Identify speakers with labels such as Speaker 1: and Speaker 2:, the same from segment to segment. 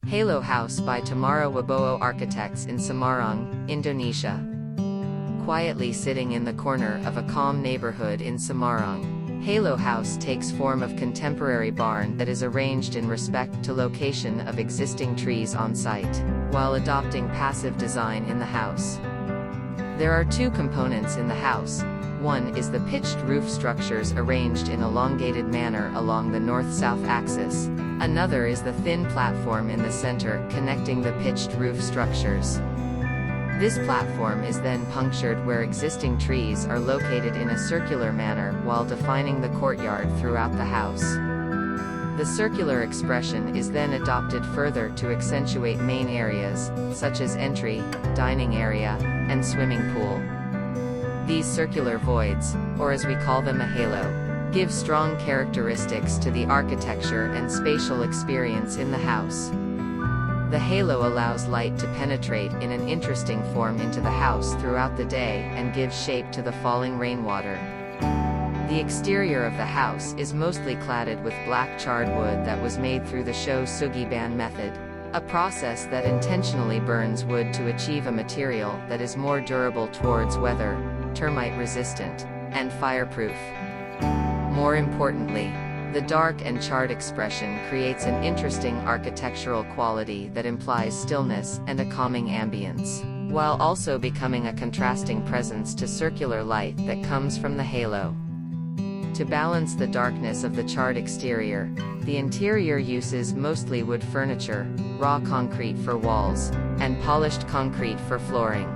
Speaker 1: Halo House by Tamara Wibowo Architects in Semarang, Indonesia. Quietly sitting in the corner of a calm neighborhood in Semarang, Halo House takes form of contemporary barn that is arranged in respect to location of existing trees on site, while adopting passive design in the house. There are two components in the house. One is the pitched roof structures arranged in elongated manner along the north-south axis. Another is the thin platform in the center connecting the pitched roof structures. This platform is then punctured where existing trees are located in a circular manner while defining the courtyard throughout the house. The circular expression is then adopted further to accentuate main areas, such as entry, dining area, and swimming pool. These circular voids, or as we call them a halo, give strong characteristics to the architecture and spatial experience in the house. The halo allows light to penetrate in an interesting form into the house throughout the day and gives shape to the falling rainwater. The exterior of the house is mostly cladded with black charred wood that was made through the show sugiban method, a process that intentionally burns wood to achieve a material that is more durable towards weather, termite resistant, and fireproof. More importantly, the dark and charred expression creates an interesting architectural quality that implies stillness and a calming ambience, while also becoming a contrasting presence to circular light that comes from the halo. To balance the darkness of the charred exterior, the interior uses mostly wood furniture, raw concrete for walls, and polished concrete for flooring.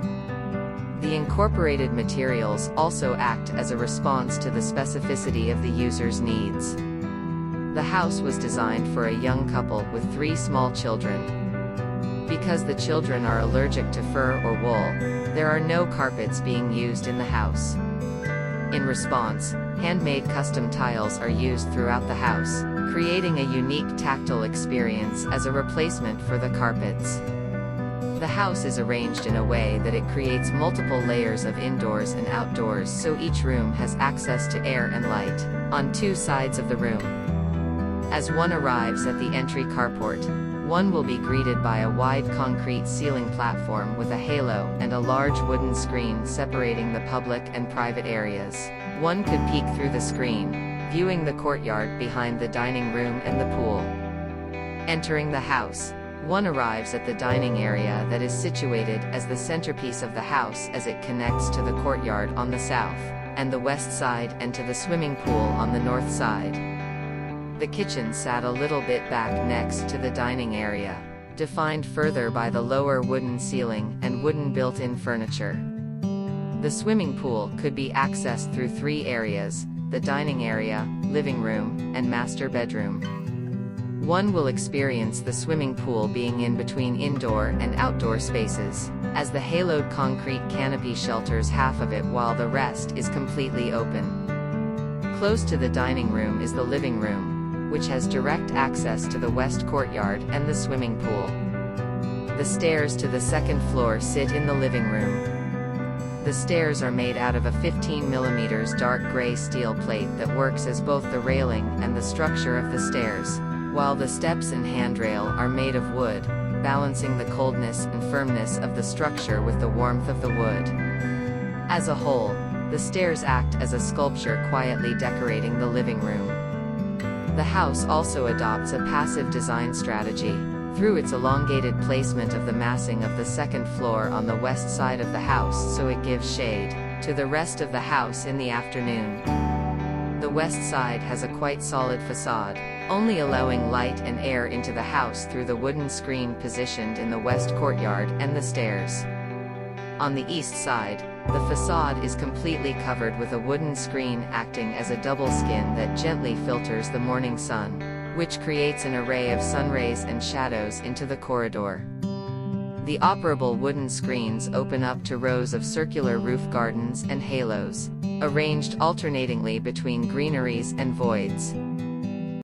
Speaker 1: The incorporated materials also act as a response to the specificity of the user's needs. The house was designed for a young couple with 3 small children. Because the children are allergic to fur or wool, there are no carpets being used in the house. In response, handmade custom tiles are used throughout the house, creating a unique tactile experience as a replacement for the carpets. The house is arranged in a way that it creates multiple layers of indoors and outdoors, so each room has access to air and light, on 2 sides of the room. As one arrives at the entry carport, one will be greeted by a wide concrete ceiling platform with a halo and a large wooden screen separating the public and private areas. One could peek through the screen, viewing the courtyard behind the dining room and the pool. Entering the house, one arrives at the dining area that is situated as the centerpiece of the house as it connects to the courtyard on the south and the west side and to the swimming pool on the north side. The kitchen sat a little bit back next to the dining area, defined further by the lower wooden ceiling and wooden built-in furniture. The swimming pool could be accessed through 3 areas: the dining area, living room, and master bedroom. One will experience the swimming pool being in between indoor and outdoor spaces, as the haloed concrete canopy shelters half of it while the rest is completely open. Close to the dining room is the living room, which has direct access to the west courtyard and the swimming pool. The stairs to the second floor sit in the living room. The stairs are made out of a 15 mm dark gray steel plate that works as both the railing and the structure of the stairs, while the steps and handrail are made of wood, balancing the coldness and firmness of the structure with the warmth of the wood. As a whole, the stairs act as a sculpture quietly decorating the living room. The house also adopts a passive design strategy, through its elongated placement of the massing of the second floor on the west side of the house so it gives shade to the rest of the house in the afternoon. The west side has a quite solid facade, only allowing light and air into the house through the wooden screen positioned in the west courtyard and the stairs. On the east side, the facade is completely covered with a wooden screen acting as a double skin that gently filters the morning sun, which creates an array of sunrays and shadows into the corridor. The operable wooden screens open up to rows of circular roof gardens and halos, arranged alternatingly between greeneries and voids.